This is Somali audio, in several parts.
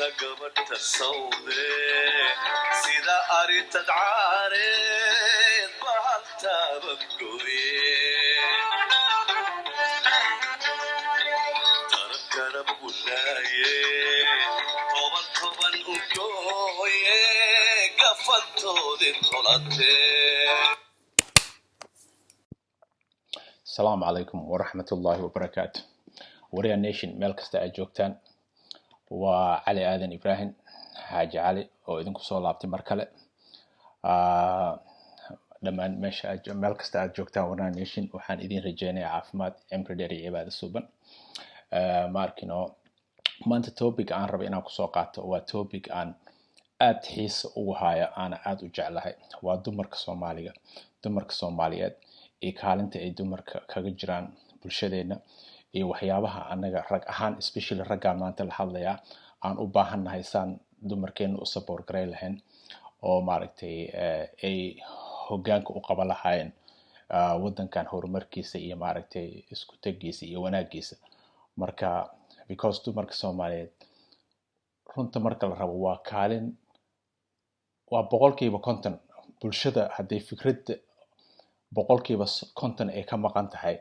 قبلت الصوبة سيدا أريد تدعاري بهالتا بقوي تركنا بقولاي طوبان أقوي قفتو دي طلاتي. السلام عليكم ورحمة الله وبركاته. وريا نيشن ميل كستا جوجتان وعلي آذن إبراهيم حاج علي وإذن كسول لابتي مركلة لما ماشي ميل كستا جوجتان وريا نيشن وحان إذن رجاني عافمات عمر داري عبادة السوبن ماركينو maanta topic aan rabo inaan kusoo qaato waa topic aan aad xiisa ugu haya ana aad u jeclahay waa dumarka Soomaaliyeed ee kaalinta ay dumarka kaga jiraan bulshadeena iyo waxyaabaha anaga rag ahaan especially ragga maanta la hadlaya aan u baahanahay saan dumarkeena u support garay lahayn oo maaragtay ay hoggaanka u qaban lahaayeen wadankan horumarkiisa iyo maaragtay isku tagiisa iyo wanaagiisa marka because dumarka Soomaaliyeed runta marka la rabo waa kaalin waa boqolkiiba 50 bulshada haday fikradda boqolkiiba 50 ay ka maqan tahay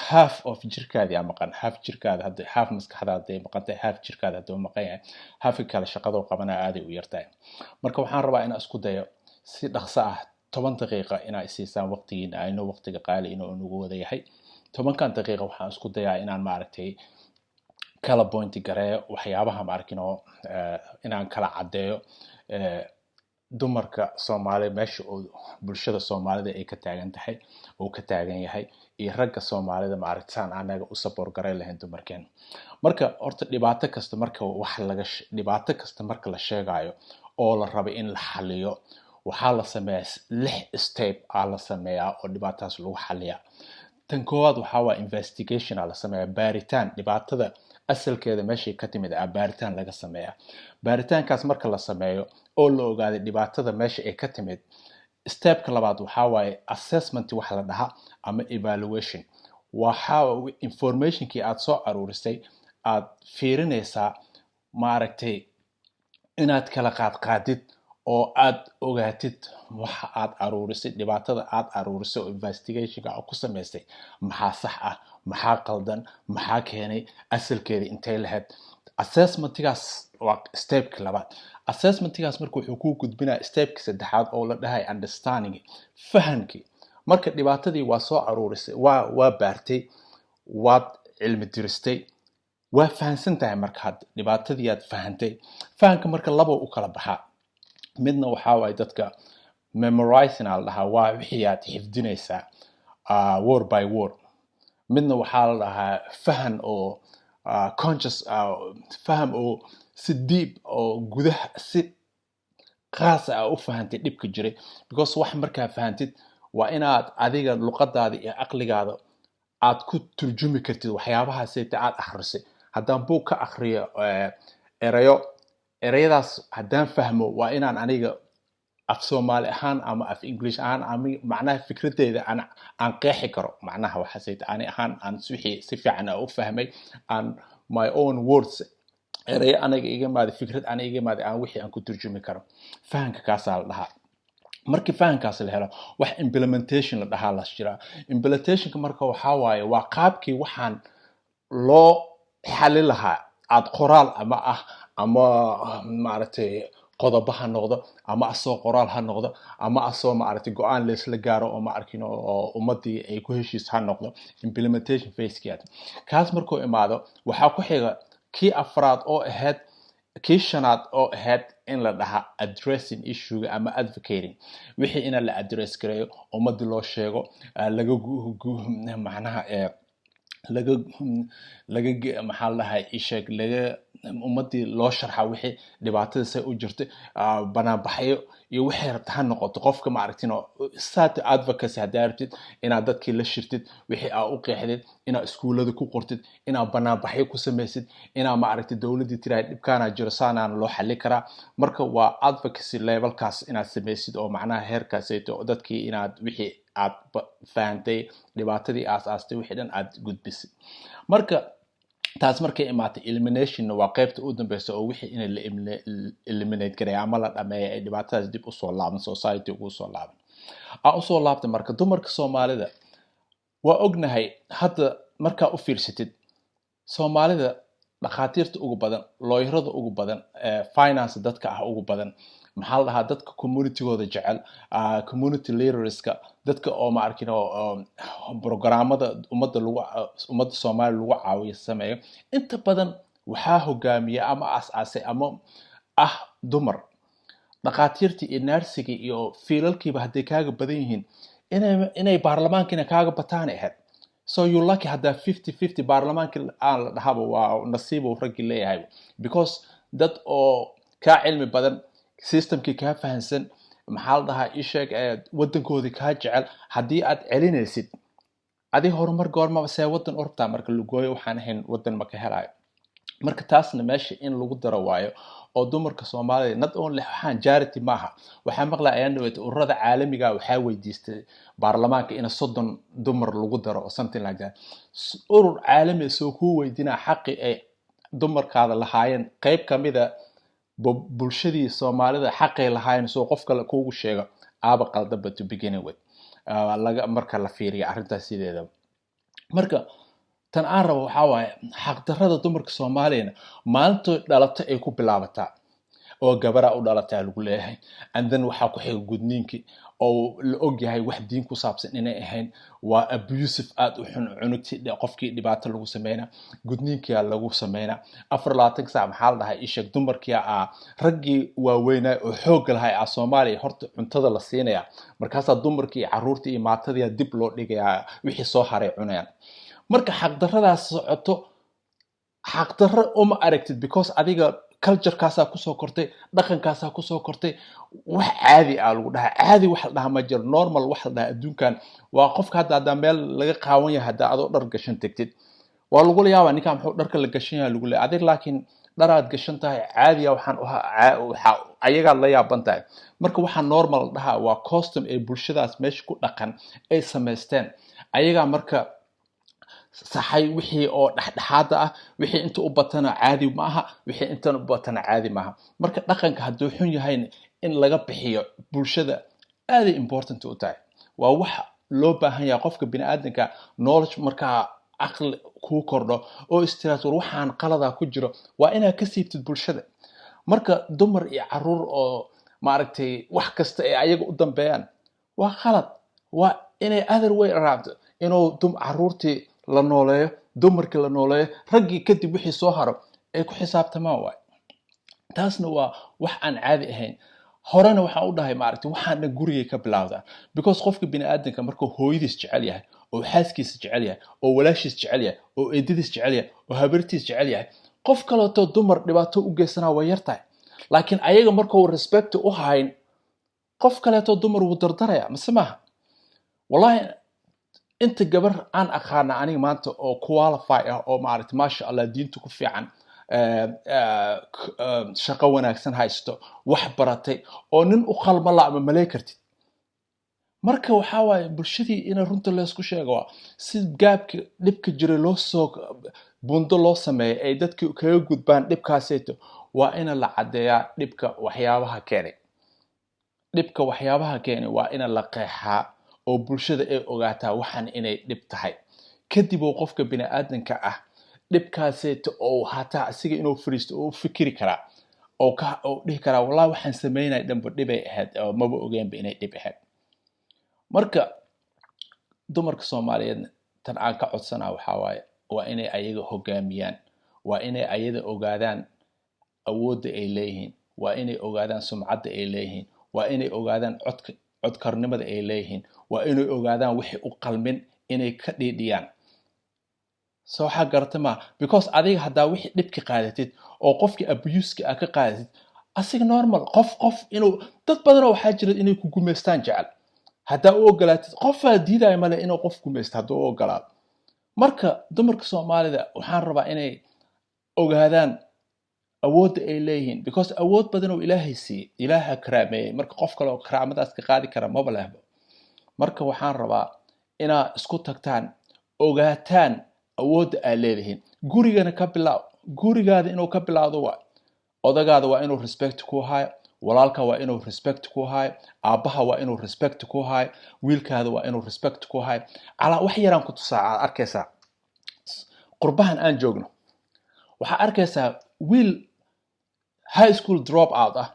half of jirkaada maqan half jirkaada haday half maskaxdaada ay maqan tahay half jirkaada haday maqan yahay half kale shaqada uu qabana aad ay u yartahay marka waxaan rabaa inaan isku dayo si dhaqso ah 10 daqiiqo inaan isiisaan waqtigiina ayno waqtiga qaali inuu ugu wada yahay 10 daqiiqo waxaan isku dayaa inaan maaragtay kala point gareeyo waxyaabaha maarkino inaan kala cadeeyo dumarka Soomaaliyeed meesha oo bulshada Soomaalida ay ka taagan tahay oo ka taagan yahay iyo ragga Soomaalida maaragtaan anaga u support garay lahayn dumarkeen marka horta dhibaato kasta marka la sheegayo oo la rabo in la xaliyo waxa la sameeyaa 6 step la sameeyaa oo dhibaataas lagu xaliyaa tan koowaad waxa waa investigation la sameeyaa baaritaan dhibaatada asalkeeda meesha ka timid baaritaan laga sameeyaa baaritaankaas marka la sameeyo oo la ogaado dhibaatada meesha ay ka timid stepka labaad waxa waaye assessment wax la dhaha ama evaluation waxa informationkii aad soo aruurisay aad fiirinaysaa maaragtay inaad kala qaadid oo aad ogaatid waxa aad aruurisay dhibaatada aad aruurisay oo investigationka aad ku sameysay maxaa sax ah maxaa qaldan maxaa keenay asalkeeda intee lahayd assessmentigaas waa stepka labaad assessmentigaas marka wuxuu ku gudbinaa stepka saddexaad oo la dhahay understanding fahamki marka dhibaatadii waa soo aruurisay waa baartay waad cilmi diristay waa fahansantahay marka had dhibaatadii aad fahantay fahamka marka laba u kala baxaa midna waxa way dadka memorizing al dhaha waa wixii aad xifdinaysaa word by word midna waxa la dhahaa fahan oo conscious faham oo si deep oo gudaha si qaas ah u fahantay dhibka jiray because wax markaa fahantid waa inaad adiga luqadaada iyo aqligaada aad ku turjumi kartid waxyaabaha sayta aad akhrisay haddaan buug ka akhriyo erayadaas haddaan fahmo waa inaan aniga af Soomaali ahaan ama af English ahaan ama macnaha fikradeeda aan qeexi karo macnaha waxa sayta ani ahaan aan si fiican u fahmay aan my own words eray aniga iga maad fikrad aniga iga maad aan wixii aan ku turjumi karo fahanka kaas la dhahaa markii fahankaas la helo wax implementation la dhahaa la jira implementationka marka waxa waaye waa qaabkii waxaan loo xalin lahaa aad qoraal ama maaragtay qodobaha noqdo ama asoo qoraal ha noqdo ama asoo maaragtay go'aan la isla gaaro oo maarkino oo ummadii ay ku heshiis ha noqdo implementation phase kaas markuu imaado waxa ku xiga kii afraad oo ahayd kii shanaad oo ahayd in la dhaha addressing issue ama advocating wixii in la address gareeyo ummadii loo sheego laga macnaha laga maxaa la dhahay isheeg laga ummadii loo sharxa wixii dhibaatada say u jirtay banaabaxyo iyo wixii rabta ha noqoto qofka ma aragtino sat advocacy hadaa rabtid inaad dadkii la shirtid wixii aad u qeexdid inaad iskuulada ku qortid inaad banaabaxyo ku sameysid inaad ma aragtid dawladii tiray dhibkaana jiro saanaan loo xalli karaa marka waa advocacy levelkaas inaad sameysid oo macnaha heerkaas ay dadkii inaad wixii aad fahantay dhibaatadii aastay wixii dhan aad gudbisay marka taas markay imaatay elimination waa qaybta u dambeysa oo wixii in la eliminate gareeyo ama la dhameeyo ay dhibaatadaas dib usoo laaban society ugu soo laaban aan usoo laabtay marka dumarka Soomaalida waa ognahay hadda markaa u fiirsatid Soomaalida dhakhaatiirta ugu badan looyarada ugu badan finance dadka ah ugu badan maxaa la dhahaa dadka communitygooda jecel community leaderska dadka oo ma arkin programmada ummadda Soomaaliya lagu caawiyo sameeyo inta badan waxaa hogaamiya ama asaasay ama dumar dhakhaatiirtii iyo naarsiga iyo fiilalkiiba hadday kaaga badan yihiin inay baarlamaankina kaaga bataan ahayd so you lucky haddaa 50-50 baarlamaanka aan la dhahaba waa nasiib uu raggi leeyahay because dad oo kaa cilmi badan systemkii kaa fahansan maxaa la dhahaa isheeg waddankoodii kaa jecel haddii aad celinaysid adi horumar goormaba see waddan urubtaa marka lugooyo waxaan ahayn waddan maka helayo marka taasna meesha in lagu daro waayo oo dumarka Soomaaliyeed not only waxaan charity maaha waxaa maqlaa ayaan dhaweyd ururada caalamiga waxaa weydiistay baarlamaanka in 30 dumar lagu daro or something like that urur caalami soo ku weydinaa xaqi ay dumarkaada lahaayeen qayb kamida bulshadii Soomaalida xaqay lahaayeen soo qof kale kuugu sheego aaba qaldaba to begin with laga marka la fiiriyo arrintaas sideeda marka tan aan rabo waxaa waaye xaq darrada dumarka Soomaaliyeed maalinta dhalata ay ku bilaabataa oo gabara u dhalataa lagu leeyahay and then waxaa ku xiga gudniinki oo la og yahay wax diin ku saabsan inay ahayn waa abusive aad u xun cunugti qofkii dhibaato lagu sameeyna gudniinkiya lagu sameeyna 24 saac maxaa la dhahay ishag dumarkiya raggii waaweynaa oo xoog lahay Soomaaliya horta cuntada la siinaya markaas dumarkii caruurtii iyo maatadii dib loo dhigayaa wixii soo haray cunayaan marka xaq darradaas socoto xaq darro uma aragtid because adiga culture-kaasa ku soo kortay dhaqankaasa ku soo kortay wax caadi lagu dhahaa caadi wax la dhahaa ma jiro normal wax la dhahaa adduunkan waa qofka hadda meel laga qaawan yahay hadda adoo dhar gashan tagtid waa lagu leeyahay ninka muxuu dharka la gashan yahay lagu leeyahay adig laakiin dharaad gashan tahay caadiya waxaan ayaga la yaaban tahay marka waxa normal la dhahaa waa costume ee bulshadaas meesha ku dhaqan ay sameysteen ayaga marka saxay wixii oo dhaxdhaxaada wixii inta u batana caadi ma aha wixii inta u batana caadi ma aha marka dhaqanka hadduu xun yahay in laga bixiyo bulshada aad important u tahay waa wax loo baahan yahay qofka bini'aadanka knowledge marka aqal ku kordho oo istiraat waxaan qalada ku jiro waa inaad ka siibtid bulshada marka dumar iyo caruur oo maaragtay wax kasta ay ayaga u dambeeyaan waa qalad waa inay other way around inuu caruurtii la nooleeyo dumarkii la nooleeyo raggii kadib wixii soo haro ay ku xisaabtamaan waay taasna waa wax aan caadi ahayn horena waxaan u dhahay maaragtay waxaana gurigay ka bilowdaa because qofka bini'aadanka markuu hooyadiis jecel yahay oo xaaskiisa jecel yahay oo walaashiis jecel yahay oo eedadiis jecel yahay oo habartiis jecel yahay qof kaleeto dumar dhibaato u geysanaa way yartahay laakiin ayaga markuu respect u hayn qof kaleeto dumar wuu dardaraya mise maaha wallahi inta gabar aan aqaana aniga maanta oo qualify oo maaragtay maasha Allah diinta ku fiican shaqo wanaagsan haysto wax baratay oo nin u qalma la ama malay kartid marka waxa waaye bulshadii in runta la isku sheego si gaabka dhibka jira loo soo bundo loo sameeyo ay dadku kaga gudbaan dhibkaaseeto waa in la cadeeyaa dhibka waxyaabaha keenay waa in la qeexaa oo bulshada ay ogaataa waxan inay dhib tahay kadib oo qofka bini'aadanka dhibkaaseeto oo hataa asiga inuu fariisto oo fikiri kara oo dhihi kara wallahi waxaan sameynay dhanba dhibay ahayd oo maba ogeynba inay dhib ahayd marka dumarka Soomaaliyeed tan aan ka codsanaa waxa waaye waa inay ayaga hogaamiyaan waa inay ayada ogaadaan awoodda ay leeyihiin waa inay ogaadaan sumcadda ay leeyihiin waa inay ogaadaan codkarnimada ay leeyihiin waa inay ogaadaan wixii u qalmin inay ka dhiidhiyaan soo waxa garata ma because adiga hadaa wixii dhibki qaadatid oo qofkii abuse ka qaadatid asiga normal qof inuu dad badan waxa jira inay ku gumeystaan jecel hadaa u ogolaatid qof diiday male inuu qof gumeysto haduu ogolaado marka dumarka Soomaalida waxaan rabaa inay ogaadaan awood ay leeyihiin because awood badan oo Ilaahay siiyay Ilaaha karaameeyay marka qof kale oo karaamadaas ka qaadi kara ma balahbo marka waxaan rabaa inaa isku tagtaan ogaataan awoodda aad leedihiin gurigana ka bilaaw gurigaada inuu ka bilaawdo waa odagaada waa inuu respect ku hayo walaalka waa inuu respect ku hayo aabbaha waa inuu respect ku hayo wiilkaada waa inuu respect ku hayo calaa wax yaraan ku tusaa aad arkaysaa qurbahan aan joogno waxaa arkaysaa wiil high school drop out ah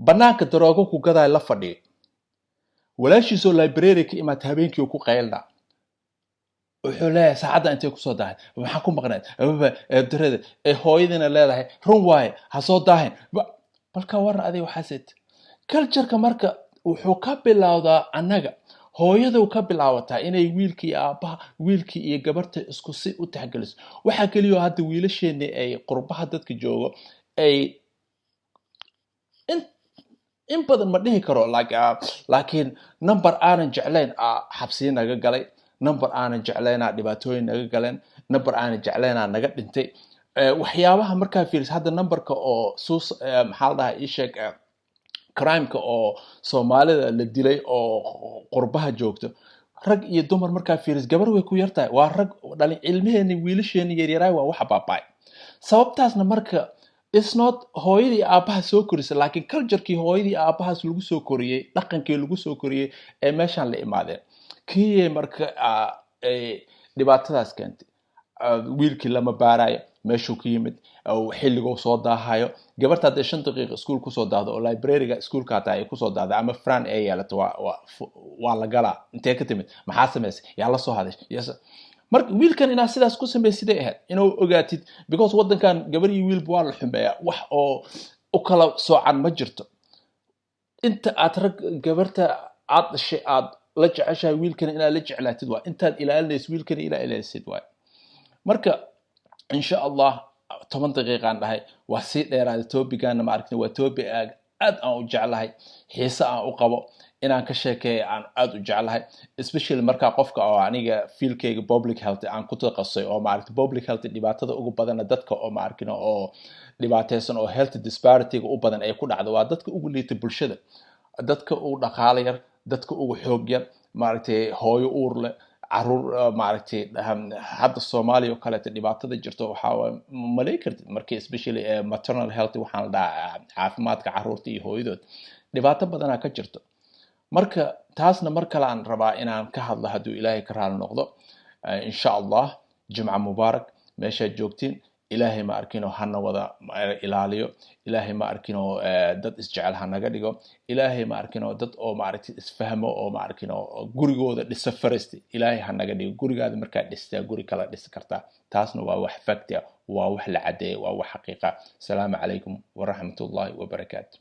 banaanka daroogo ku gadaa la fadhiyo walaashiisoo library ka imaata habeenkii uu ku qaylna wuxuu leeyahay saacadda intay kusoo dahay maxaa ku maqnayd darada hooyadiina leedahay run waaye ha soo daahin balka waran adiga waxaasid cultureka marka wuxuu ka bilowdaa annaga hooyadu ka bilaawataa inay wiilkii aabbaha wiilkii iyo gabarta isku si u taxgeliso waxaa kaliya hadda wiilasheena ay qurbaha dadka joogo ay in badan ma dhihi karo laakiin number aanan jeclayn xabsiyo naga galay number aanan jeclaynaa dhibaatooyin naga galeen number aanan jeclaynaa naga dhintay waxyaabaha markaa fiiris hadda numberka oo maxaa la dhahaa ii sheeg crimeka oo soomaalida la dilay oo qurbaha joogto rag iyo dumar markaa fiiris gabar way ku yartahay waa rag dhalin cilmiheeni wiilasheeni yaryaraay waa waxa baaba'ay sababtaasna marka it's not hooyadii aabbaha soo korisay laakiin culturekii hooyadii aabbahaas lagu soo koriyey dhaqankii lagu soo koriyey ee meeshaan la imaadeen kiyay marka dhibaatadaas keentay wiilkii lama baarayo meeshuu ka yimid xilliguu soo daahayo gabarta hadday 5 daqiiqo iskuul kusoo daahdo oo librariga iskuulka hataa ay kusoo daahdo ama fran ay yeelato waa la galaa intee ka timid maxaa samaysay yaa la soo haday marka wiilkan inaad sidaas ku samaysiday ahayd inuu ogaatid because waddankan gabar iyo wiilba waa la xumeeyaa wax oo u kala soocan ma jirto inta aad rag gabarta aad dhashay aad la jeceshahay wiilkan inaad la jeclaatid waa intaad ilaalinaysid wiilkan ilaa ilaalisid waa marka insha Allah 10 daqiiqaan dhahay waa si dheeraad topic-aan ma aragtay waa topic aad aan u jeclahay xiisa aan u qabo inaan ka sheekeeyo aan aad u jeclahay especially marka qofka oo aniga fiilkayga public health aan ku taqasay oo ma aragtay public health dhibaatada ugu badan dadka oo ma arkin oo dhibaataysan oo health disparity u badan ay ku dhacdo waa dadka ugu liita bulshada dadka ugu dhaqaale yar dadka ugu xoog yar ma aragtay hooyo uur leh caruur ma aragtay hadda Soomaaliya oo kale dhibaatada jirto waxa malay kartid markii especially maternal health waxaan la dhahaa caafimaadka caruurta iyo hooyadood dhibaato badan ka jirto marka taasna mar kale aan rabaa inaan ka hadlo haduu Ilaahay ka raali noqdo insha Allah jumca mubaarak meesha joogtiin Ilaahay ma arkino hana wada ilaaliyo Ilaahay ma arkino dad isjecel hanaga dhigo Ilaahay ma arkino dad oo ma aragtid isfahmo oo ma arkino gurigooda dhisa fariisti Ilaahay hanaga dhigo gurigaada markaa dhistaa guri kala dhisi kartaa taasna waa wax fact waa wax la cadeeyay waa wax xaqiiqa salaamu calaykum wa rahmatullahi wa barakaatuh